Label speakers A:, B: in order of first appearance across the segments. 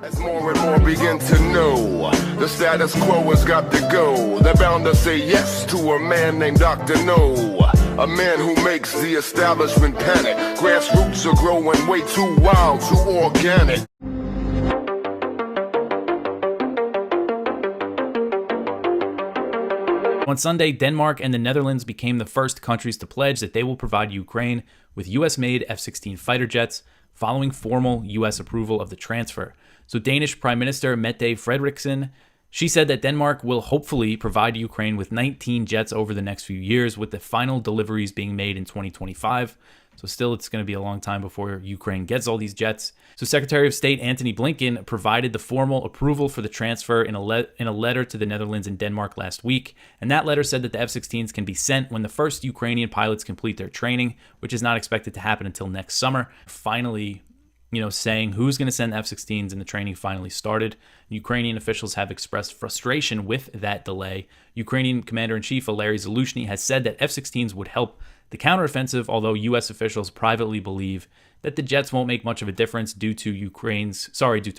A: As more and more begin to know, the status quo has got to go. They're bound to say yes to a man named Dr. No, a man who makes the establishment panic. Grassroots are growing way too wild, too organic.
B: On Sunday, Denmark and the Netherlands became the first countries to pledge that they will provide Ukraine with US-made F-16 fighter jets following formal US approval of the transfer. So Danish Prime Minister Mette Frederiksen, she said that Denmark will hopefully provide Ukraine with 19 jets over the next few years, with the final deliveries being made in 2025. So still, it's going to be a long time before Ukraine gets all these jets. So Secretary of State Antony Blinken provided the formal approval for the transfer in a letter to the Netherlands and Denmark last week. And that letter said that the F-16s can be sent when the first Ukrainian pilots complete their training, which is not expected to happen until next summer. Finally, saying who's going to send F-16s, and the training finally started. Ukrainian officials have expressed frustration with that delay. Ukrainian Commander-in-Chief Valery Zaluzhny has said that F-16s would help the counteroffensive, although U.S. officials privately believe that the jets won't make much of a difference due to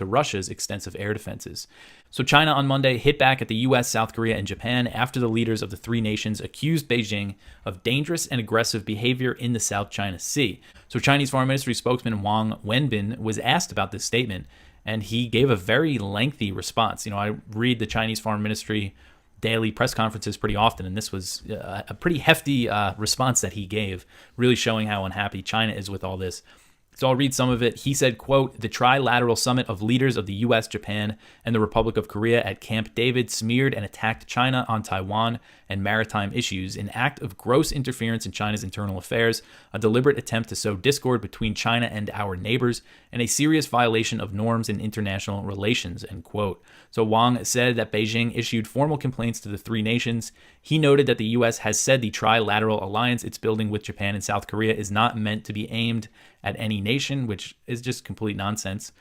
B: Russia's extensive air defenses. So China on Monday hit back at the U.S., South Korea, and Japan after the leaders of the three nations accused Beijing of dangerous and aggressive behavior in the South China Sea. So Chinese Foreign Ministry spokesman Wang Wenbin was asked about this statement, and he gave a very lengthy response. I read the Chinese Foreign Ministry daily press conferences pretty often, and this was a pretty hefty response that he gave, really showing how unhappy China is with all this. So I'll read some of it. He said, quote, "The trilateral summit of leaders of the U.S., Japan, and the Republic of Korea at Camp David smeared and attacked China on Taiwan and maritime issues, an act of gross interference in China's internal affairs, a deliberate attempt to sow discord between China and our neighbors, and a serious violation of norms in international relations," end quote. So Wang said that Beijing issued formal complaints to the three nations. He noted that the U.S. has said the trilateral alliance it's building with Japan and South Korea is not meant to be aimed at any nation, which is just complete nonsense.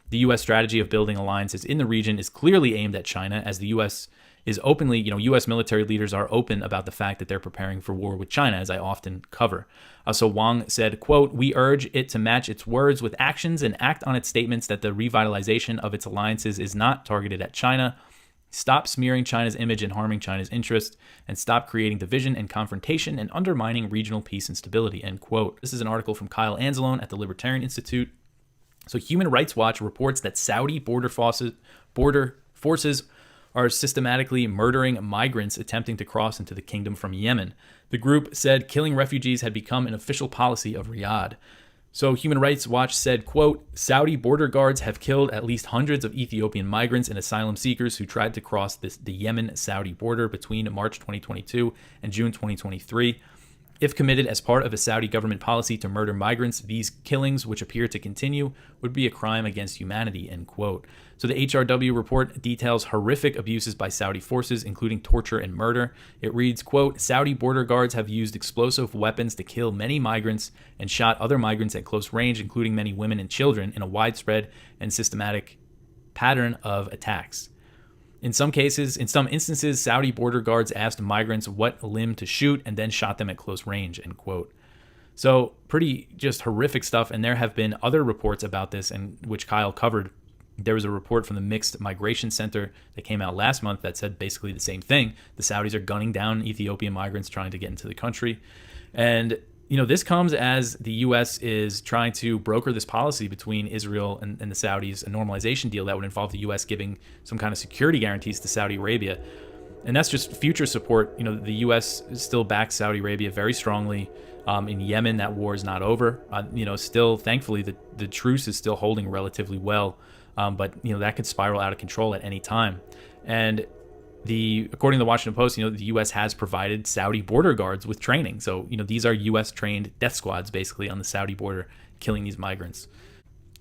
B: The U.S. strategy of building alliances in the region is clearly aimed at China, as the U.S. is openly, U.S. military leaders are open about the fact that they're preparing for war with China, as I often cover. So Wang said, quote, "We urge it to match its words with actions and act on its statements that the revitalization of its alliances is not targeted at China. Stop smearing China's image and harming China's interests, and stop creating division and confrontation and undermining regional peace and stability," end quote. This is an article from Kyle Anzalone at the Libertarian Institute. So Human Rights Watch reports that Saudi border forces are systematically murdering migrants attempting to cross into the kingdom from Yemen. The group said killing refugees had become an official policy of Riyadh. So Human Rights Watch said, quote, "Saudi border guards have killed at least hundreds of Ethiopian migrants and asylum seekers who tried to cross the Yemen-Saudi border between March 2022 and June 2023. If committed as part of a Saudi government policy to murder migrants, these killings, which appear to continue, would be a crime against humanity," end quote. So the HRW report details horrific abuses by Saudi forces, including torture and murder. It reads, quote, "Saudi border guards have used explosive weapons to kill many migrants and shot other migrants at close range, including many women and children, in a widespread and systematic pattern of attacks. In some instances, Saudi border guards asked migrants what limb to shoot and then shot them at close range," end quote. So pretty just horrific stuff. And there have been other reports about this, and which Kyle covered. There was a report from the Mixed Migration Center that came out last month that said basically the same thing. The Saudis are gunning down Ethiopian migrants trying to get into the country. And this comes as the U.S. is trying to broker this policy between Israel and the Saudis, a normalization deal that would involve the U.S. giving some kind of security guarantees to Saudi Arabia. And that's just future support. The U.S. still backs Saudi Arabia very strongly. In Yemen, that war is not over. Still, thankfully, the truce is still holding relatively well. But that could spiral out of control at any time. And according to the Washington Post, the U.S. has provided Saudi border guards with training. So, these are U.S. trained death squads basically on the Saudi border killing these migrants.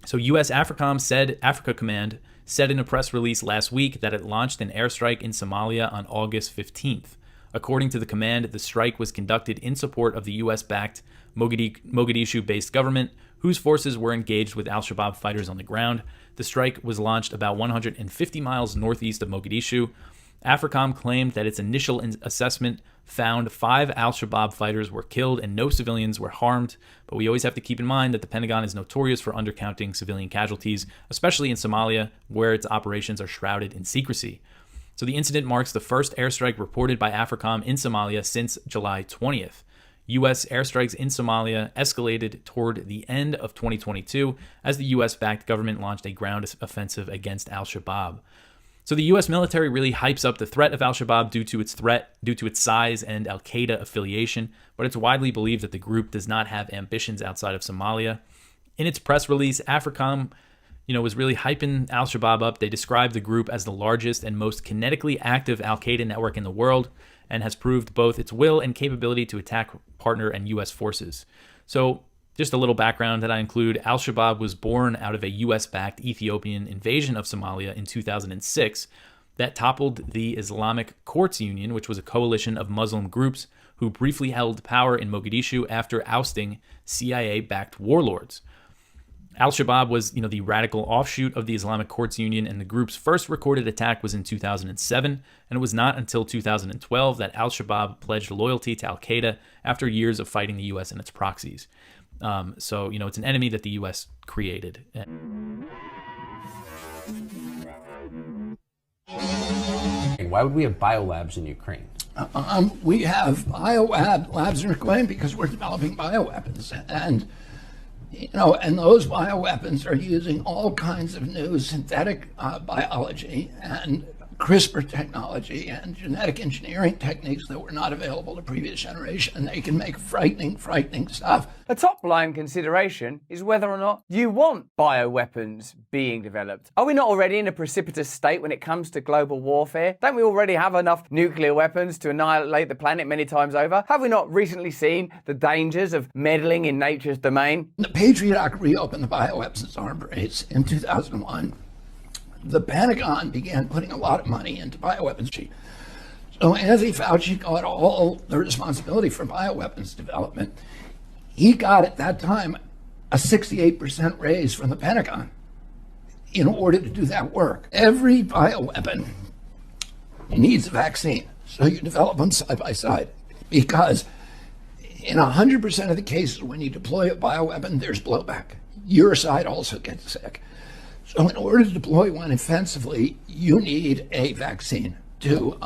B: So U.S. Africa Command said in a press release last week that it launched an airstrike in Somalia on August 15th. According to the command, the strike was conducted in support of the U.S.-backed Mogadishu-based government, whose forces were engaged with al-Shabaab fighters on the ground. The strike was launched about 150 miles northeast of Mogadishu. AFRICOM claimed that its initial assessment found 5 al-Shabaab fighters were killed and no civilians were harmed, but we always have to keep in mind that the Pentagon is notorious for undercounting civilian casualties, especially in Somalia, where its operations are shrouded in secrecy. So the incident marks the first airstrike reported by AFRICOM in Somalia since July 20th. U.S. airstrikes in Somalia escalated toward the end of 2022 as the U.S.-backed government launched a ground offensive against al-Shabaab. So the U.S. military really hypes up the threat of al-Shabaab due to its size and al-Qaeda affiliation, but it's widely believed that the group does not have ambitions outside of Somalia. In its press release, AFRICOM, was really hyping al-Shabaab up. They described the group as the largest and most kinetically active al-Qaeda network in the world, and has proved both its will and capability to attack partner and U.S. forces. So just a little background that I include, al-Shabaab was born out of a U.S.-backed Ethiopian invasion of Somalia in 2006 that toppled the Islamic Courts Union, which was a coalition of Muslim groups who briefly held power in Mogadishu after ousting CIA-backed warlords. Al-Shabaab was, the radical offshoot of the Islamic Courts Union, and the group's first recorded attack was in 2007, and it was not until 2012 that Al-Shabaab pledged loyalty to Al-Qaeda after years of fighting the U.S. and its proxies. So, it's an enemy that the U.S. created.
C: Why would we have biolabs in Ukraine?
D: We have biolabs in Ukraine because we're developing bioweapons, and those bioweapons are using all kinds of new synthetic biology and CRISPR technology and genetic engineering techniques that were not available to previous generation, and they can make frightening stuff.
E: A top-line consideration is whether or not you want bioweapons being developed. Are we not already in a precipitous state when it comes to global warfare? Don't we already have enough nuclear weapons to annihilate the planet many times over? Have we not recently seen the dangers of meddling in nature's domain?
D: The Patriot Act reopened the bioweapons arms race in 2001. The Pentagon began putting a lot of money into bioweapons. So Anthony Fauci got all the responsibility for bioweapons development. He got at that time a 68% raise from the Pentagon in order to do that work. Every bioweapon needs a vaccine, so you develop them side by side, because in 100% of the cases when you deploy a bioweapon, there's blowback. Your side also gets sick. So in order to deploy one offensively, you need a vaccine to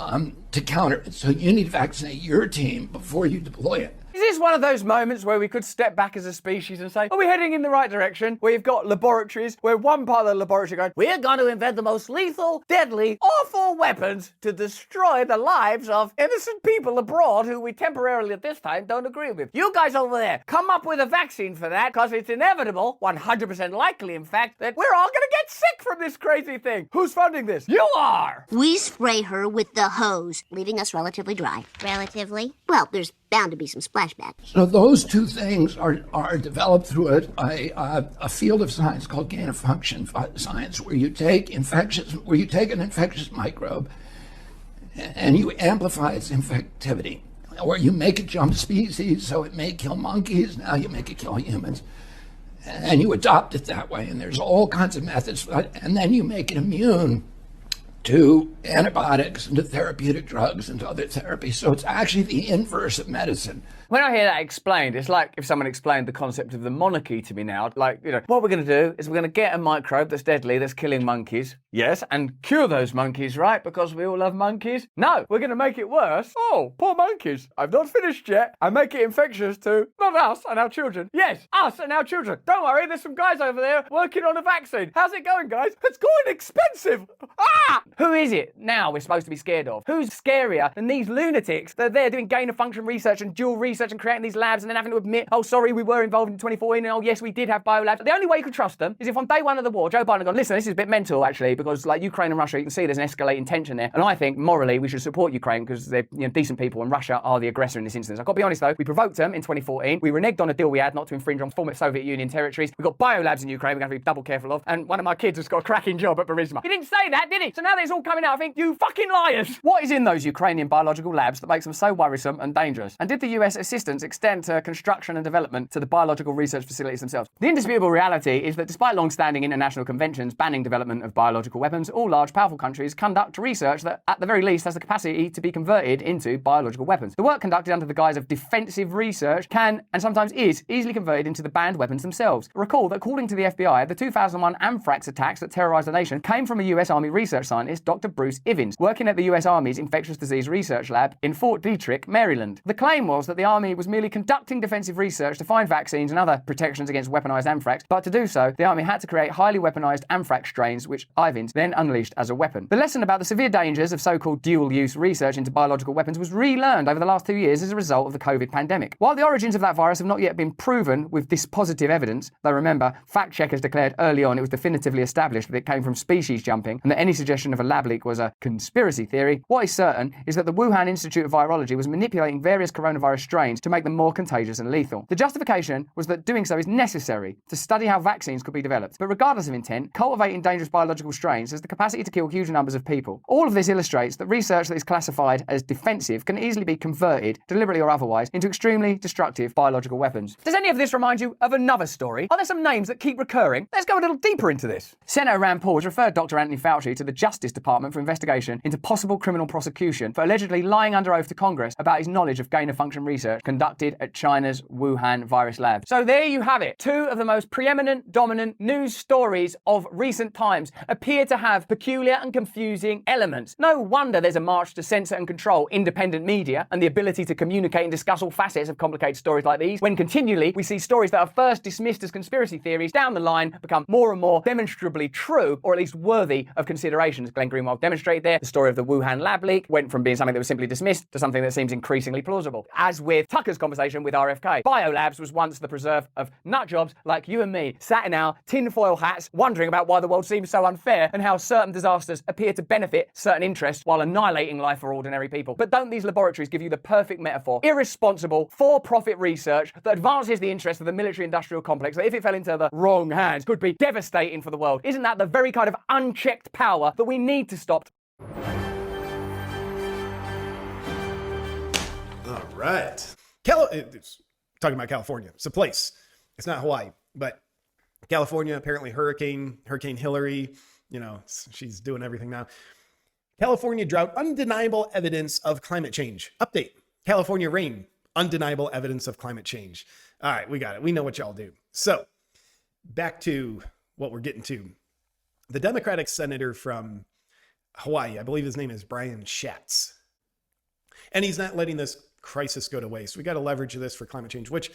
D: counter it. So you need to vaccinate your team before you deploy it.
E: Is this one of those moments where we could step back as a species and say, are we heading in the right direction? Where you've got laboratories, where one part of the laboratory going, we're going to invent the most lethal, deadly, awful weapons to destroy the lives of innocent people abroad who we temporarily at this time don't agree with. You guys over there, come up with a vaccine for that, because it's inevitable, 100% likely in fact, that we're all going to get sick from this crazy thing. Who's funding this? You are!
F: We spray her with the hose, leaving us relatively dry. Relatively? Well, there's bound to be some splashback.
D: So those two things are developed through a field of science called gain-of-function science, where you take an infectious microbe and you amplify its infectivity, or you make it jump species, so it may kill monkeys, now you make it kill humans, and you adopt it that way. And there's all kinds of methods, and then you make it immune to antibiotics and to therapeutic drugs and to other therapies. So it's actually the inverse of medicine.
E: When I hear that explained, it's like if someone explained the concept of the monarchy to me now. Like, what we're going to do is we're going to get a microbe that's deadly, that's killing monkeys. Yes, and cure those monkeys, right? Because we all love monkeys. No, we're going to make it worse. Oh, poor monkeys. I've not finished yet. I make it infectious to not us and our children. Yes, us and our children. Don't worry, there's some guys over there working on a vaccine. How's it going, guys? It's going expensive. Ah! Who is it now we're supposed to be scared of? Who's scarier than these lunatics that are there doing gain-of-function research and dual research and creating these labs and then having to admit, oh, sorry, we were involved in 2014 and oh, yes, we did have biolabs. The only way you can trust them is if on day one of the war, Joe Biden had gone, listen, this is a bit mental, actually, because like Ukraine and Russia, you can see there's an escalating tension there. And I think morally we should support Ukraine because they're decent people and Russia are the aggressor in this instance. I've got to be honest, though, we provoked them in 2014. We reneged on a deal we had not to infringe on former Soviet Union territories. We've got biolabs in Ukraine we're going to be double careful of. And one of my kids has got a cracking job at Burisma. He didn't say that, did he? So now that it's all coming out, I think, you fucking liars! What is in those Ukrainian biological labs that makes them so worrisome and dangerous? And did the US assistance extend to construction and development to the biological research facilities themselves? The indisputable reality is that despite long-standing international conventions banning development of biological weapons, all large, powerful countries conduct research that, at the very least, has the capacity to be converted into biological weapons. The work conducted under the guise of defensive research can, and sometimes is, easily converted into the banned weapons themselves. Recall that according to the FBI, the 2001 anthrax attacks that terrorized the nation came from a US Army research scientist, Dr. Bruce Ivins, working at the US Army's Infectious Disease Research Lab in Fort Detrick, Maryland. The claim was that the Army was merely conducting defensive research to find vaccines and other protections against weaponized anthrax, but to do so, the Army had to create highly weaponized anthrax strains, which Ivins then unleashed as a weapon. The lesson about the severe dangers of so-called dual-use research into biological weapons was relearned over the last 2 years as a result of the COVID pandemic. While the origins of that virus have not yet been proven with dispositive evidence, though remember, fact checkers declared early on it was definitively established that it came from species jumping and that any suggestion of a lab leak was a conspiracy theory, what is certain is that the Wuhan Institute of Virology was manipulating various coronavirus strains to make them more contagious and lethal. The justification was that doing so is necessary to study how vaccines could be developed. But regardless of intent, cultivating dangerous biological strains has the capacity to kill huge numbers of people. All of this illustrates that research that is classified as defensive can easily be converted, deliberately or otherwise, into extremely destructive biological weapons. Does any of this remind you of another story? Are there some names that keep recurring? Let's go a little deeper into this. Senator Rand Paul has referred Dr. Anthony Fauci to the Justice Department for investigation into possible criminal prosecution for allegedly lying under oath to Congress about his knowledge of gain-of-function research conducted at China's Wuhan virus lab. So there you have it. Two of the most preeminent, dominant news stories of recent times appear to have peculiar and confusing elements. No wonder there's a march to censor and control independent media and the ability to communicate and discuss all facets of complicated stories like these, when continually we see stories that are first dismissed as conspiracy theories down the line become more and more demonstrably true, or at least worthy of consideration. As Glenn Greenwald demonstrated there, the story of the Wuhan lab leak went from being something that was simply dismissed to something that seems increasingly plausible. As with Tucker's conversation with RFK, biolabs was once the preserve of nut jobs like you and me, sat in our tinfoil hats, wondering about why the world seems so unfair and how certain disasters appear to benefit certain interests while annihilating life for ordinary people. But don't these laboratories give you the perfect metaphor? Irresponsible, for-profit research that advances the interests of the military-industrial complex that, if it fell into the wrong hands, could be devastating for the world. Isn't that the very kind of unchecked power that we need to stop?
G: All right. Talking about California. It's a place. It's not Hawaii, but California, apparently Hurricane Hillary, she's doing everything now. California drought, undeniable evidence of climate change. Update. California rain, undeniable evidence of climate change. All right, we got it. We know what y'all do. So back to what we're getting to. The Democratic senator from Hawaii, I believe his name is Brian Schatz. And he's not letting this crisis go to waste. We got to leverage this for climate change, which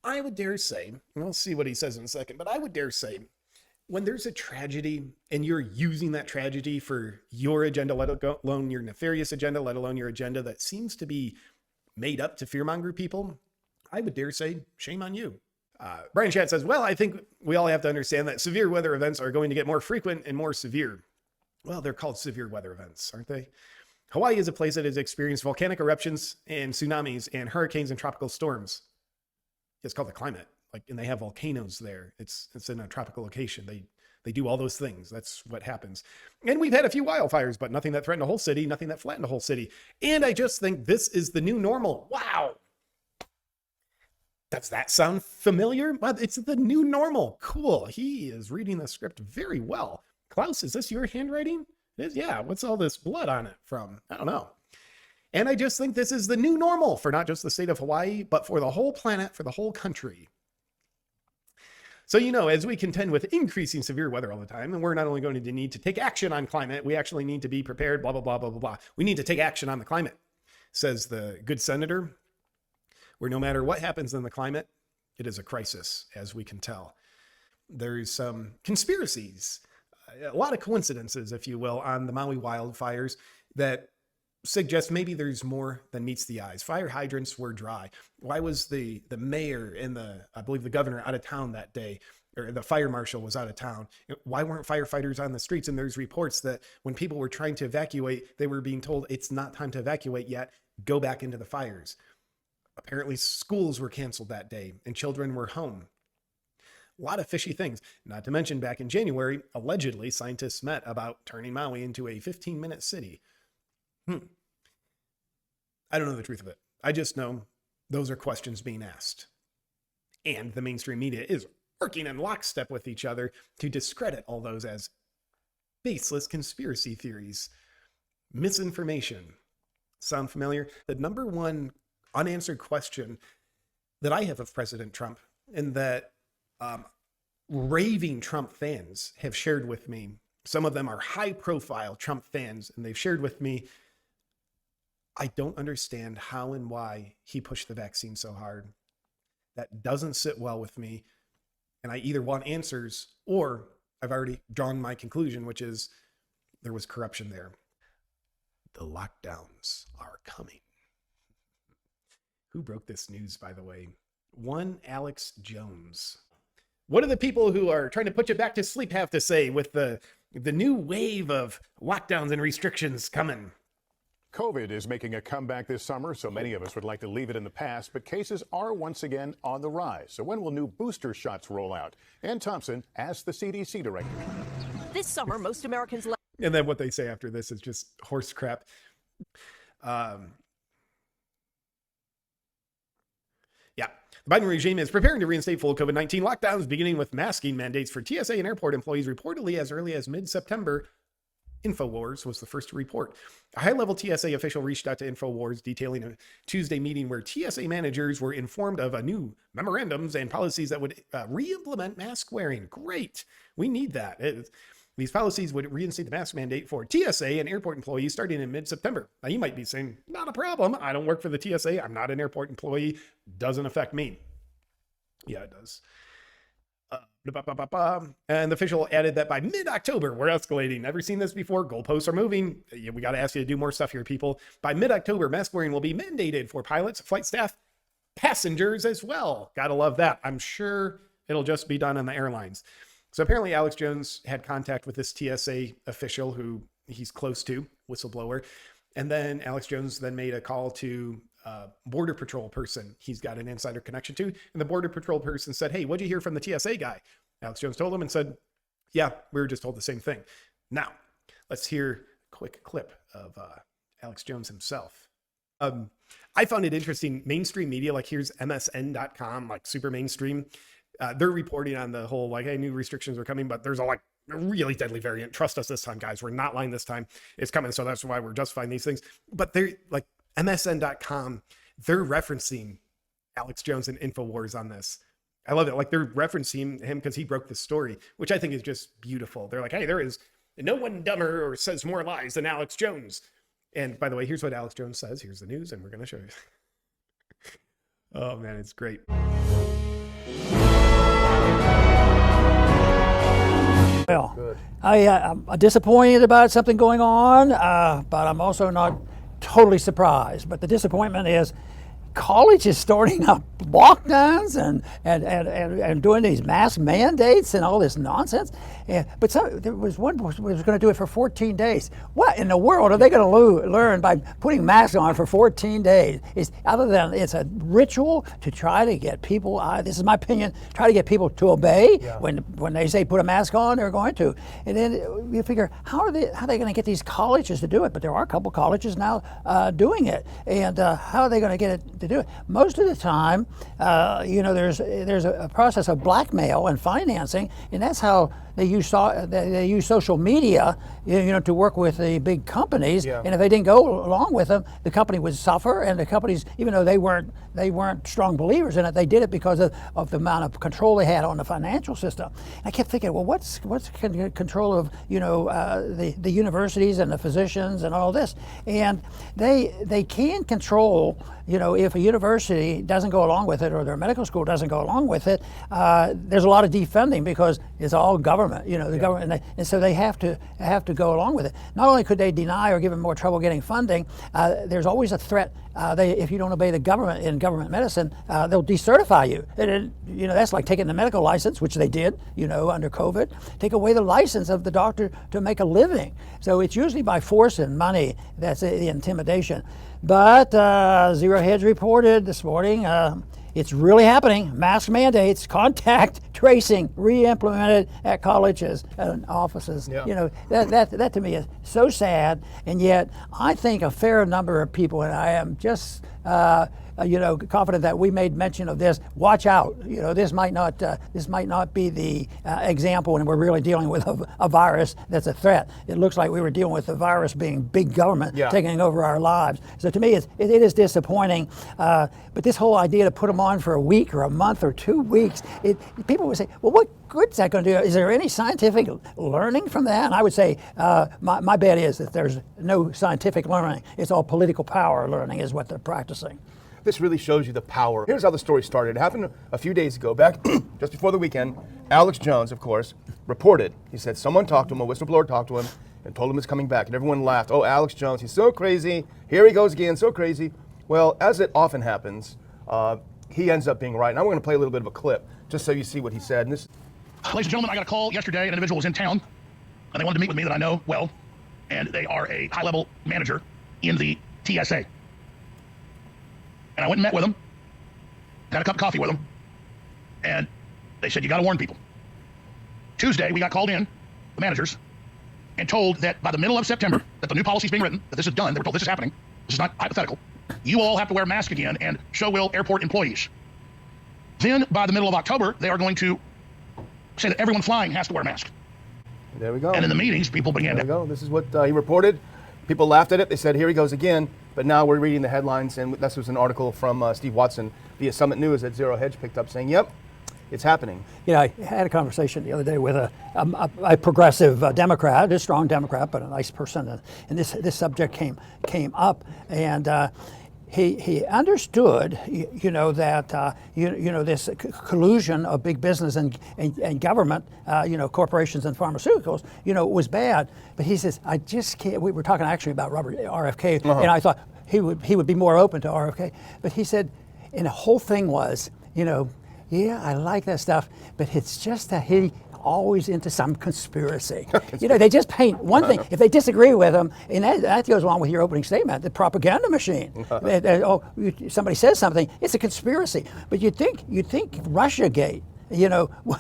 G: I would dare say, and we'll see what he says in a second, but I would dare say, when there's a tragedy and you're using that tragedy for your agenda, let alone your nefarious agenda, let alone your agenda that seems to be made up to fearmonger people, I would dare say, shame on you. Brian Schatz says, well, I think we all have to understand that severe weather events are going to get more frequent and more severe. Well, they're called severe weather events, aren't they? Hawaii is a place that has experienced volcanic eruptions and tsunamis and hurricanes and tropical storms. It's called the climate. And they have volcanoes there. It's in a tropical location. They do all those things. That's what happens. And we've had a few wildfires, but nothing that threatened a whole city, nothing that flattened a whole city. And I just think this is the new normal. Wow. Does that sound familiar? Well, it's the new normal. Cool. He is reading the script very well. Klaus, is this your handwriting? It is? Yeah. What's all this blood on it from? I don't know. And I just think this is the new normal for not just the state of Hawaii, but for the whole planet, for the whole country. So, as we contend with increasing severe weather all the time, and we're not only going to need to take action on climate, we actually need to be prepared, blah, blah, blah, blah, blah, blah. We need to take action on the climate, says the good senator, where no matter what happens in the climate, it is a crisis, as we can tell. There's some conspiracies, a lot of coincidences, if you will, on the Maui wildfires that suggest maybe there's more than meets the eyes. Fire hydrants were dry. Why was the mayor and I believe the governor out of town that day, or the fire marshal was out of town? Why weren't firefighters on the streets? And there's reports that when people were trying to evacuate, they were being told it's not time to evacuate yet. Go back into the fires. Apparently schools were canceled that day and children were home. A lot of fishy things. Not to mention back in January, allegedly scientists met about turning Maui into a 15-minute city. I don't know the truth of it. I just know those are questions being asked. And the mainstream media is working in lockstep with each other to discredit all those as baseless conspiracy theories, misinformation. Sound familiar? The number one unanswered question that I have of President Trump, and that raving Trump fans have shared with me, some of them are high-profile Trump fans, and they've shared with me, I don't understand how and why he pushed the vaccine so hard. That doesn't sit well with me, and I either want answers or I've already drawn my conclusion, which is there was corruption there. The lockdowns are coming. Who broke this news, by the way? One Alex Jones. What do the people who are trying to put you back to sleep have to say with the new wave of lockdowns and restrictions coming?
H: COVID is making a comeback this summer, so many of us would like to leave it in the past, but cases are once again on the rise. So when will new booster shots roll out? Ann Thompson asked the CDC director.
I: This summer, most Americans...
G: And then what they say after this is just horse crap. The Biden regime is preparing to reinstate full COVID-19 lockdowns, beginning with masking mandates for TSA and airport employees reportedly as early as mid-September. InfoWars was the first to report. A high-level TSA official reached out to InfoWars detailing a Tuesday meeting where TSA managers were informed of new memorandums and policies that would re-implement mask wearing. Great. We need that. These policies would reinstate the mask mandate for TSA and airport employees starting in mid-September. Now, you might be saying, not a problem. I don't work for the TSA. I'm not an airport employee. Doesn't affect me. Yeah, it does. And the official added that by mid-October, we're escalating. Ever seen this before? Goalposts are moving. We got to ask you to do more stuff here, people. By mid-October, mask wearing will be mandated for pilots, flight staff, passengers as well. Gotta love that. I'm sure it'll just be done on the airlines. So apparently Alex Jones had contact with this TSA official who he's close to, whistleblower. And then Alex Jones then made a call to Border Patrol person he's got an insider connection to. And the Border Patrol person said, hey, what'd you hear from the TSA guy? Alex Jones told him and said, yeah, we were just told the same thing. Now, let's hear a quick clip of Alex Jones himself. I found it interesting. Mainstream media, like here's MSN.com, like super mainstream. They're reporting on the whole, like, hey, new restrictions are coming, but there's a really deadly variant. Trust us this time, guys. We're not lying this time. It's coming. So that's why we're justifying these things. But they're like MSN.com, they're referencing Alex Jones and InfoWars on this. I love it. Like they're referencing him because he broke the story, which I think is just beautiful. They're like, hey, there is no one dumber or says more lies than Alex Jones. And by the way, here's what Alex Jones says. Here's the news, and we're going to show you. Oh, man, it's great.
J: Well, I'm disappointed about something going on, but I'm also not totally surprised. But the disappointment is college is starting up lockdowns and doing these mask mandates and all this nonsense. But there was one who was going to do it for 14 days. What in the world are they going to learn by putting masks on for 14 days? Other than it's a ritual to try to get people, this is my opinion, try to get people to obey. Yeah. When they say put a mask on, they're going to. And then you figure, how are they going to get these colleges to do it? But there are a couple colleges now doing it. And how are they going to get it to do it? Most of the time, there's a process of blackmail and financing, and that's how they use social media, to work with the big companies. Yeah. And if they didn't go along with them, the company would suffer. And the companies, even though they weren't strong believers in it, they did it because of the amount of control they had on the financial system. And I kept thinking, well, what's control of the universities and the physicians and all this? And they can control. If a university doesn't go along with it or their medical school doesn't go along with it, there's a lot of defunding because it's all government. The government, and so they have to go along with it. Not only could they deny or give them more trouble getting funding, there's always a threat. If you don't obey the government in government medicine, they'll decertify you. And that's like taking the medical license, which they did, under COVID. Take away the license of the doctor to make a living. So it's usually by force and money. That's the intimidation. But Zero Hedge reported this morning, it's really happening. Mask mandates, contact tracing, re-implemented at colleges and offices.
G: Yeah.
J: You know, that to me is so sad. And yet, I think a fair number of people, and I am just confident that we made mention of this. Watch out. You know, this might not be the example when we're really dealing with a virus that's a threat. It looks like we were dealing with the virus being big government taking over our lives. So to me, it is disappointing. But this whole idea to put them on for a week or a month or 2 weeks, people would say, well, what good is that going to do? Is there any scientific learning from that? And I would say my bet is that there's no scientific learning. It's all political power learning is what they're practicing.
K: This really shows you the power. Here's how the story started. It happened a few days ago, back just before the weekend. Alex Jones, of course, reported. He said someone talked to him, a whistleblower talked to him, and told him he's coming back. And everyone laughed. Oh, Alex Jones, he's so crazy. Here he goes again, so crazy. Well, as it often happens, he ends up being right. And I'm going to play a little bit of a clip, just so you see what he said. And this.
L: Ladies and gentlemen, I got a call yesterday. An individual was in town, and they wanted to meet with me that I know well, and they are a high-level manager in the TSA. And I went and met with them, had a cup of coffee with them, and they said, you got to warn people. Tuesday, we got called in, the managers, and told that by the middle of September, that the new policy is being written, that this is done, they were told this is happening, this is not hypothetical, you all have to wear masks again, and so will airport employees. Then, by the middle of October, they are going to say that everyone flying has to wear a mask.
K: There we go.
L: And in the meetings, people began
K: There we go. This is what he reported. People laughed at it. They said, here he goes again. But now we're reading the headlines, and this was an article from Steve Watson via Summit News that Zero Hedge picked up saying, yep, it's happening.
J: You know, I had a conversation the other day with a progressive Democrat, a strong Democrat, but a nice person, and this subject came up, and he understood, that this collusion of big business and government, corporations and pharmaceuticals, was bad. But he says, I just can't. We were talking actually about Robert RFK, and I thought he would be more open to RFK. But he said, and the whole thing was, yeah, I like that stuff, but it's just that he always into some conspiracy. They just paint one thing. If they disagree with him, and that goes along with your opening statement, the propaganda machine. Somebody says something, it's a conspiracy. But you'd think Russiagate,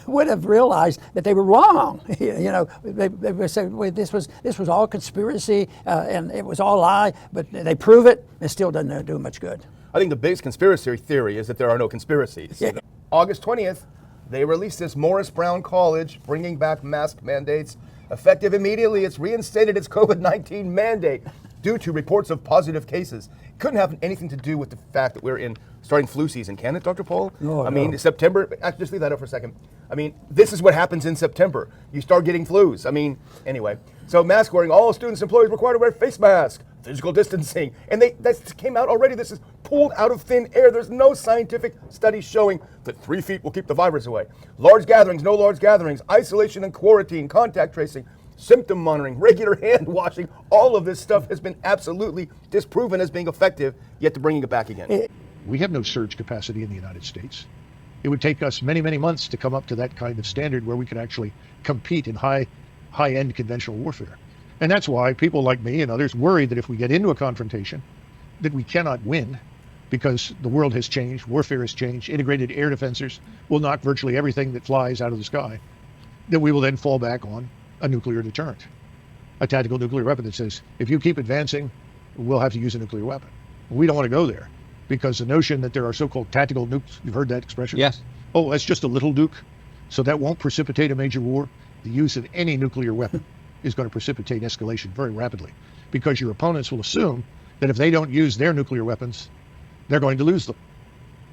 J: would have realized that they were wrong. They would say, wait, this was all conspiracy and it was all lie. But they prove it, it still doesn't do much good.
K: I think the biggest conspiracy theory is that there are no conspiracies. Yeah. August 20th, they released this Morris Brown College bringing back mask mandates. Effective immediately, it's reinstated its COVID-19 mandate due to reports of positive cases. It couldn't have anything to do with the fact that we're starting flu season, can it, Dr. Paul?
J: No,
K: I mean, September, just leave that up for a second. I mean, this is what happens in September. You start getting flus. I mean, anyway. So mask wearing, all students, employees required to wear face masks, physical distancing. And that came out already. This is pulled out of thin air. There's no scientific study showing that 3 feet will keep the virus away. Large gatherings, no large gatherings, isolation and quarantine, contact tracing, symptom monitoring, regular hand washing, all of this stuff has been absolutely disproven as being effective, yet they're bringing it back again.
M: We have no surge capacity in the United States. It would take us many, many months to come up to that kind of standard where we could actually compete in high-end conventional warfare. And that's why people like me and others worry that if we get into a confrontation, that we cannot win because the world has changed, warfare has changed, integrated air defenses will knock virtually everything that flies out of the sky, that we will then fall back on a nuclear deterrent, a tactical nuclear weapon that says, if you keep advancing, we'll have to use a nuclear weapon. We don't want to go there because the notion that there are so-called tactical nukes, you've heard that expression?
C: Yes.
M: Oh, that's just a little nuke, so that won't precipitate a major war. The use of any nuclear weapon is going to precipitate escalation very rapidly because your opponents will assume that if they don't use their nuclear weapons, they're going to lose them.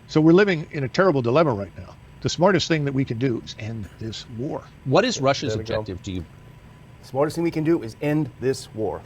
M: So we're living in a terrible dilemma right now. The smartest thing that we can do is end this war.
C: What is Russia's objective, do you?
K: The smartest thing we can do is end this war.